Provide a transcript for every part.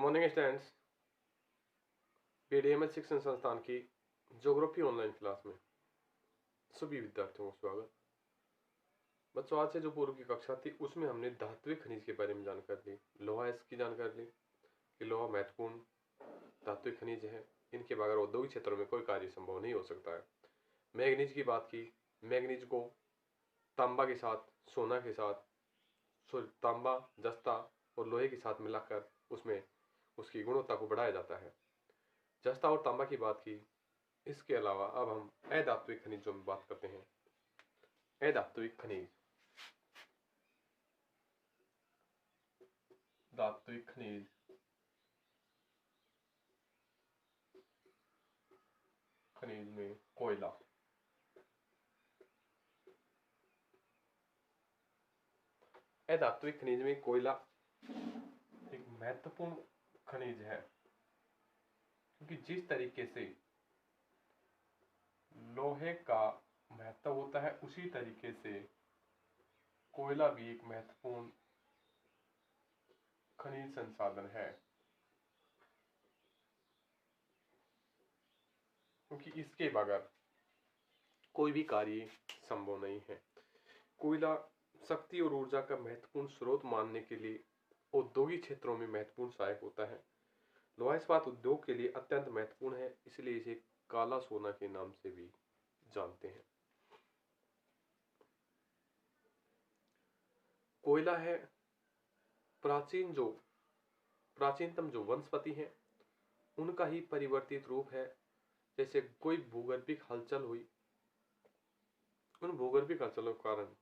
Morning students, PDMS शिक्षण संस्थान की ज्योग्राफी ऑनलाइन क्लास में सभी विद्यार्थियों को स्वागत। बच्चों, आज से जो पूर्व की कक्षा थी उसमें हमने धात्विक खनिज के बारे में जानकारी ली, लोहा इसकी जानकारी ली कि लोहा महत्वपूर्ण धात्विक खनिज है, इनके बगैर औद्योगिक क्षेत्रों में कोई कार्य संभव नहीं हो सकता है। मैग्नीज की बात की, मैग्नीज को तांबा के साथ, सोना के साथ, तांबा, जस्ता और लोहे के साथ मिलाकर उसमें उसकी गुणवत्ता को बढ़ाया जाता है। जस्ता और तांबा की बात की। इसके अलावा अब हम अधात्विक खनिजों में बात करते हैं। अधात्विक खनिज, धात्विक खनिज खनिज में कोयला। अधात्विक खनिज में कोयला एक महत्वपूर्ण खनिज है, क्योंकि जिस तरीके से लोहे का महत्व होता है उसी तरीके से कोयला भी एक महत्वपूर्ण खनिज संसाधन है, क्योंकि इसके बगैर कोई भी कार्य संभव नहीं है। कोयला शक्ति और ऊर्जा का महत्वपूर्ण स्रोत मानने के लिए औद्योगिक क्षेत्रों में महत्वपूर्ण सहायक होता है। लोहा इस्पात उद्योग के लिए अत्यंत महत्वपूर्ण है, इसलिए इसे काला सोना के नाम से भी जानते हैं। कोयला है प्राचीनतम जो वनस्पति है उनका ही परिवर्तित रूप है। जैसे कोई भूगर्भिक हलचल हुई, उन भूगर्भिक हलचलों के कारण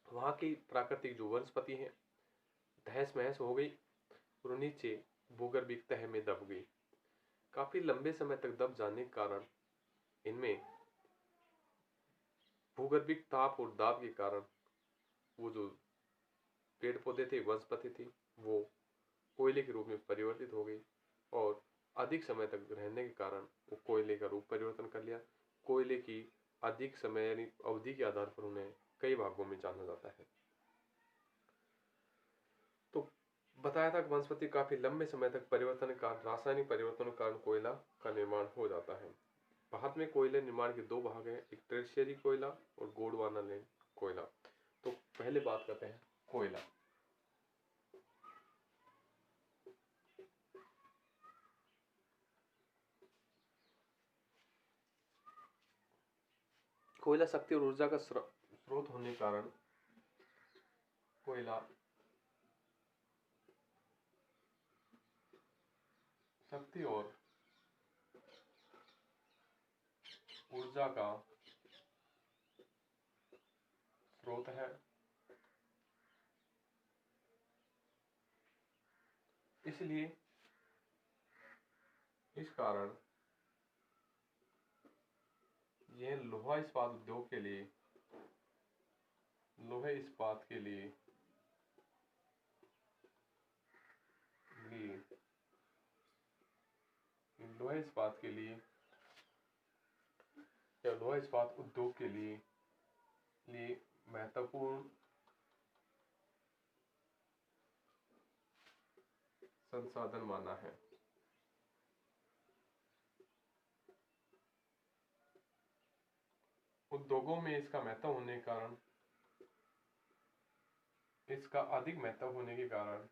वहां की प्राकृतिक जो वनस्पति है तहस महस हो गई और नीचे भूगर्भिक तह में दब गई। काफी लंबे समय तक दब जाने के कारण इनमें भूगर्भिक ताप और दाब के कारण वो जो पेड़ पौधे थे, वनस्पति थी, वो कोयले के रूप में परिवर्तित हो गई और अधिक समय तक रहने के कारण वो कोयले का रूप परिवर्तन कर लिया। कोयले की अधिक समय यानी अवधि के आधार पर उन्हें कई भागों में जाना जाता है। तो बताया था कि वनस्पति काफी लंबे समय तक परिवर्तन के कारण, रासायनिक परिवर्तन के कारण कोयला का निर्माण हो जाता है। भारत में कोयले निर्माण के दो भाग हैं, एक टर्शियरी कोयला और गोंडवाना लैंड कोयला। तो पहले बात करते हैं कोयला। कोयला शक्ति और ऊर्जा का स्रोत होने के कारण कोयला शक्ति और ऊर्जा का स्रोत है। इसलिए इस कारण यह लोहा इस्पात उद्योग के लिए, लोहे इस्पात के लिए लोहा इस्पात के लिए या लोहा इस्पात उद्योग के लिए महत्वपूर्ण संसाधन माना है। उद्योगों में इसका महत्व होने के कारण, इसका अधिक महत्व होने के कारण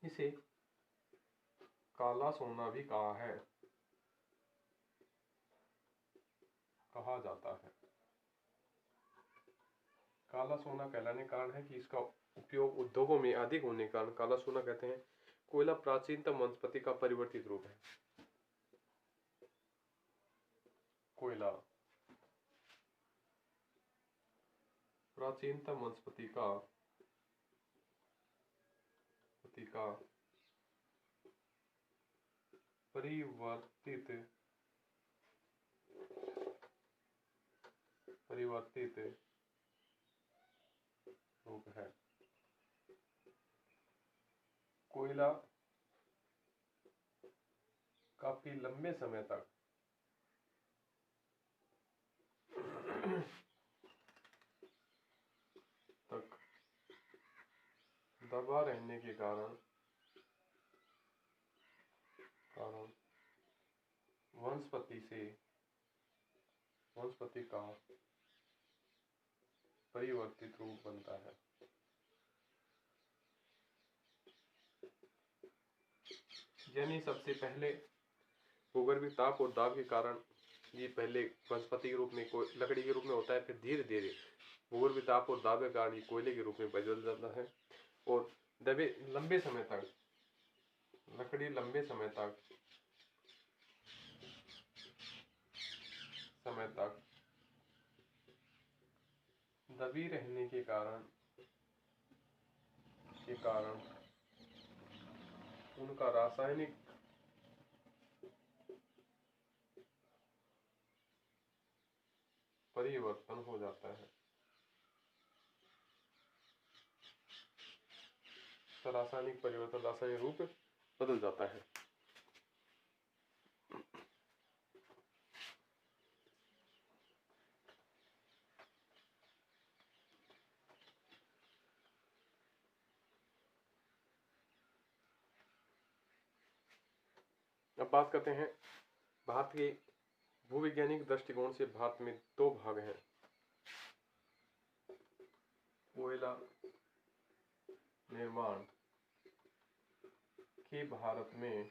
इसे काला सोना भी कहा जाता है। काला सोना कहलाने का कारण है कि इसका उपयोग उद्योगों में अधिक होने के कारण काला सोना कहते हैं। कोयला प्राचीनतम वनस्पति का परिवर्तित रूप है। कोयला प्राचीनतम वनस्पति का परिवर्तित रूप है। कोयला काफी लंबे समय तक तक दबा रहने के कारण वनस्पति का परिवर्तित रूप बनता है। यानी सबसे पहले भूगर्भीय ताप और दाब के कारण ये पहले वनस्पति के रूप में लकड़ी के रूप में होता है, फिर धीरे धीरे भूगर्भीय ताप और दाब के कारण ये कोयले के रूप में बदल जाता है और लंबे समय तक लकड़ी समय तक दबी रहने के कारण उनका रासायनिक परिवर्तन हो जाता है। तो रासायनिक रूप बदल जाता है। अब बात करते हैं भारत के भूवैज्ञानिक दृष्टिकोण से। भारत में दो भाग हैं। कोयला निर्माण के भारत में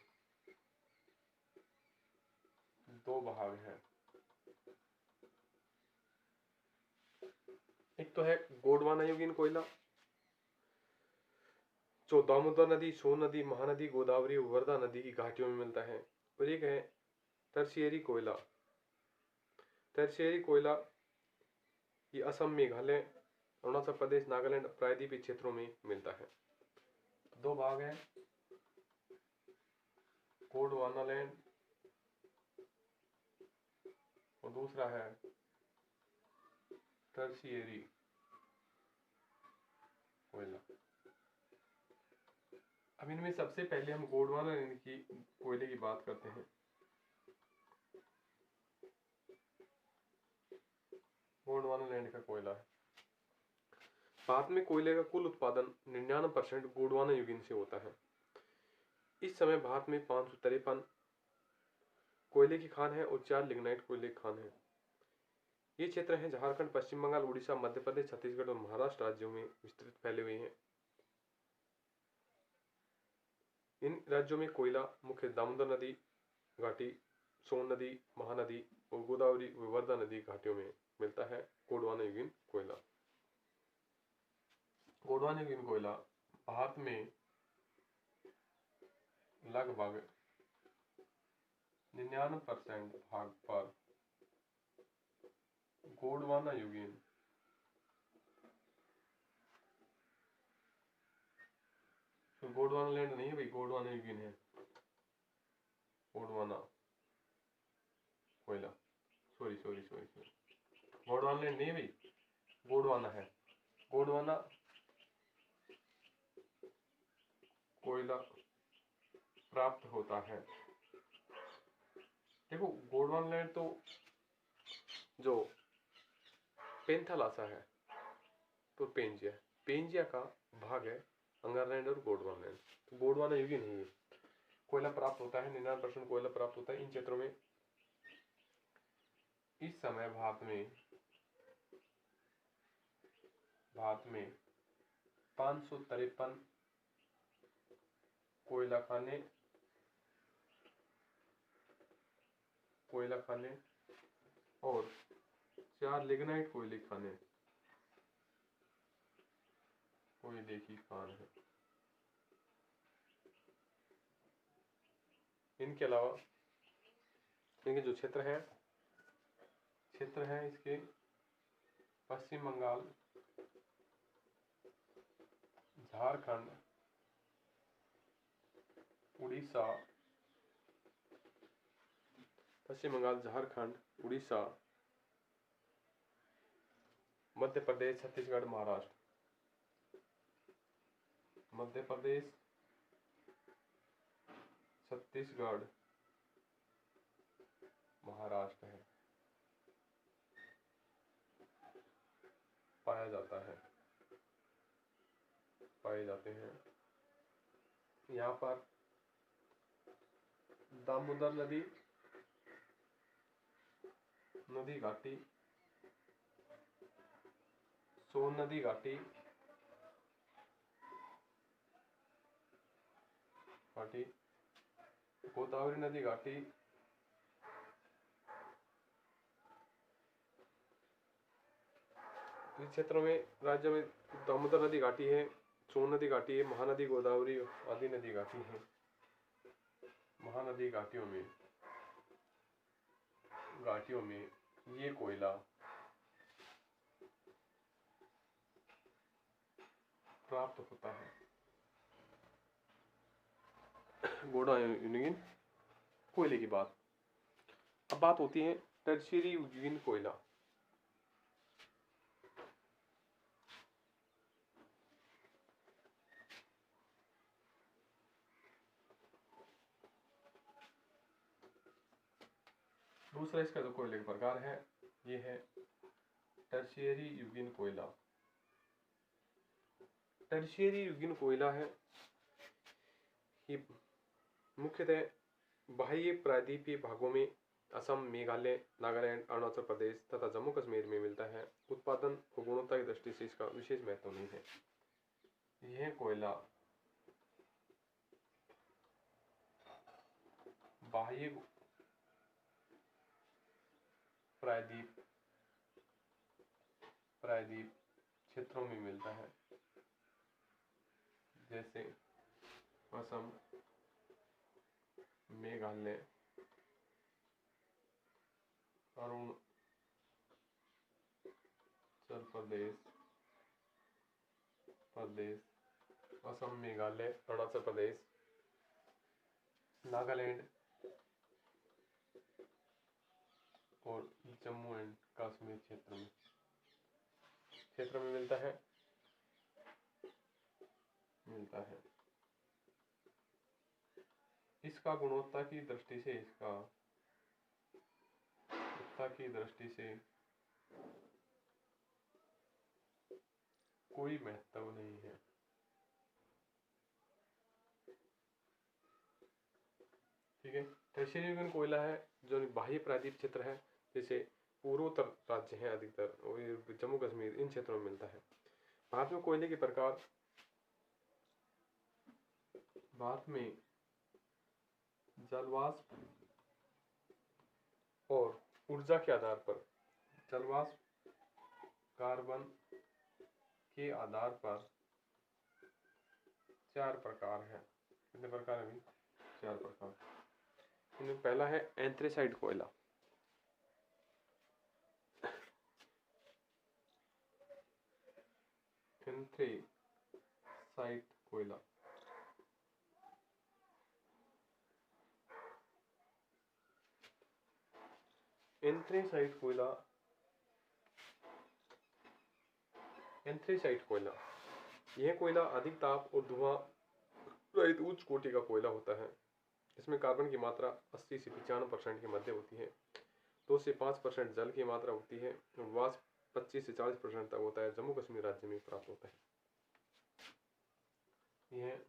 दो भाग हैं। एक तो है गोंडवानायुगीन कोयला, जो दामोदर नदी, सोन नदी, महानदी, गोदावरी, वर्धा नदी की घाटियों में मिलता है। और एक है टर्शियरी कोयला। टर्शियरी कोयला ये असम, मेघालय, अरुणाचल प्रदेश, नागालैंड, प्रायद्वीपीय क्षेत्रों में मिलता है। दो भाग हैं, गोंडवानालैंड और दूसरा है टर्शियरी कोयला। अब इनमें सबसे पहले हम गोंडवानालैंड की कोयले की बात करते हैं। गोंडवानालैंड का कोयला है। भारत में कोयले का कुल उत्पादन 99% गोंडवानायुगीन से होता है। इस समय भारत में 553 कोयले की खान है और 4 लिग्नाइट कोयले की खान है। ये क्षेत्र हैं झारखंड, पश्चिम बंगाल, उड़ीसा, मध्य प्रदेश, छत्तीसगढ़ और महाराष्ट्र राज्यों में विस्तृत फैले हुए हैं। इन राज्यों में कोयला मुख्य दामोदर नदी घाटी, सोन नदी, महानदी और गोदावरी व वर्धा नदी घाटियों में मिलता है। गोंडवानायुगीन कोयला। गोंडवानायुगीन कोयला भारत में लगभग 99% भाग पर गोंडवानायुगीन गोंडवानालैंड नहीं है भाई, गोंडवानायुगीन है। गोंडवाना कोयला, सॉरी गोंडवानालैंड नहीं है भाई, गोंडवाना है। गोंडवाना कोयला प्राप्त होता है। देखो गोंडवानालैंड तो जो पेंथालासा है तो पेंजिया का भाग है अंगारलैंड और गोंडवानालैंड। तो गोंडवानायुगीन नहीं है। कोयला प्राप्त होता है, 99% कोयला प्राप्त होता है इन क्षेत्रों में। इस समय भारत में 553 कोयला खाने और 4 लिग्नाइट कोयले की खान है। इनके अलावा इनके जो क्षेत्र हैं इसके पश्चिम बंगाल, झारखंड, उड़ीसा, मध्य प्रदेश, छत्तीसगढ़, महाराष्ट्र। मध्य प्रदेश, छत्तीसगढ़, महाराष्ट्र है। पाया जाता है, पाए जाते हैं। यहाँ पर दामोदर नदी, नदी घाटी, सोन नदी घाटी, गोदावरी नदी घाटी, इस क्षेत्रों में राज्य में दामोदर नदी घाटी है, सोन नदी घाटी है, महानदी गोदावरी आदि नदी घाटी है। महानदी घाटियों में ये कोयला प्राप्त होता है। गोडा यूनियन कोयले की बात। अब बात होती है टर्शियरी यूनियन कोयला। दूसरा इसका जो कोयले का प्रकार है ये है टर्शियरी युगीन कोयला। टर्शियरी युगीन कोयला है ये मुख्यतः बाह्य प्रायद्वीपीय भागों में असम, मेघालय, नागालैंड, अरुणाचल प्रदेश तथा जम्मू कश्मीर में मिलता है। उत्पादन और गुणवत्ता की दृष्टि से इसका विशेष महत्व नहीं है। यह कोयला बाह्य प्रायद्वीप क्षेत्रों में मिलता है, जैसे असम, मेघालय, अरुणाचल प्रदेश, असम, मेघालय, अरुणाचल प्रदेश, नागालैंड और जम्मू एंड कश्मीर क्षेत्र में मिलता है। इसका गुणवत्ता की दृष्टि से कोई महत्व नहीं है। ठीक है। टर्शियरी युगीन कोयला है जो बाह्य प्रायद्वीप क्षेत्र है, जैसे पूर्वोत्तर राज्य है अधिकतर और जम्मू कश्मीर, इन क्षेत्रों में मिलता है। भारत में कोयले के प्रकार, भारत में जलवाष्प और ऊर्जा के आधार पर, जलवाष्प कार्बन के आधार पर 4 प्रकार है। कितने प्रकार है? 4 प्रकार। इनमें पहला है एंथ्रेसाइट कोयला। एंथ्रेसाइट कोयला यह कोयला अधिक ताप और धुआं रहित उच्च कोटि का कोयला होता है। इसमें कार्बन की मात्रा 80 से 95% के मध्य होती है। 2 से 5% जल की मात्रा होती है। वाष्प 25 से 40% तक होता है। जम्मू कश्मीर राज्य में प्राप्त होता है। यह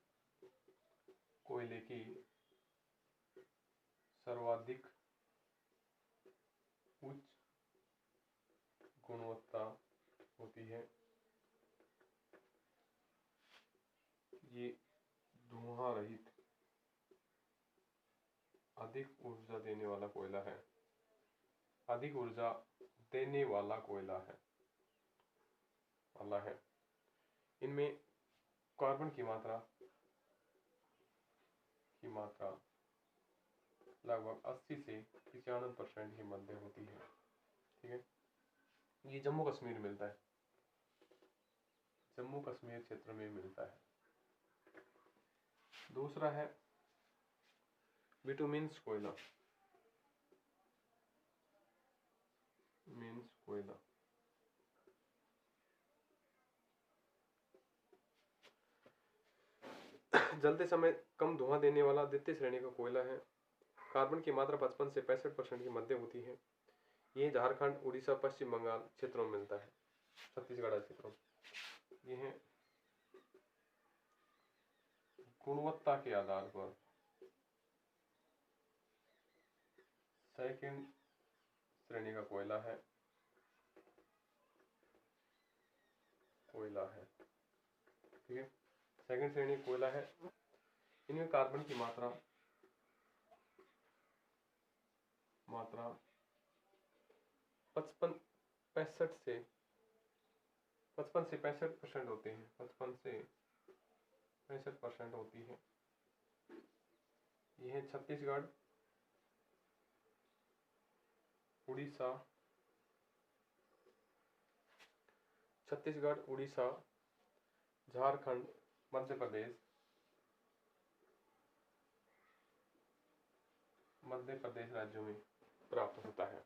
कोयले की सर्वाधिक उच्च गुणवत्ता होती है। ये धुआं रहित अधिक ऊर्जा देने वाला कोयला है। इनमें कार्बन की मात्रा लगभग 80 से 95% के मध्य होती है। ठीक है। ये जम्मू कश्मीर में मिलता है, जम्मू कश्मीर क्षेत्र में मिलता है। दूसरा है बिटुमिन्स कोयला। जलते समय कम धुआं देने वाला द्वितीय श्रेणी का कोयला है। कार्बन की मात्रा 55 से 65% के मध्य होती है। ये झारखंड, उड़ीसा, पश्चिम बंगाल क्षेत्रों में मिलता है। छत्तीसगढ़ राज्य क्रम। ये है गुणवत्ता के आधार पर सेकंड श्रेणी का कोयला है, ठीक है। सेकंड श्रेणी कोयला है। इनमें कार्बन की मात्रा 55 से 65% होते हैं, 55 से 65% होती है। यह है छत्तीसगढ़, उड़ीसा, झारखंड, मध्य प्रदेश राज्यों में प्राप्त होता है।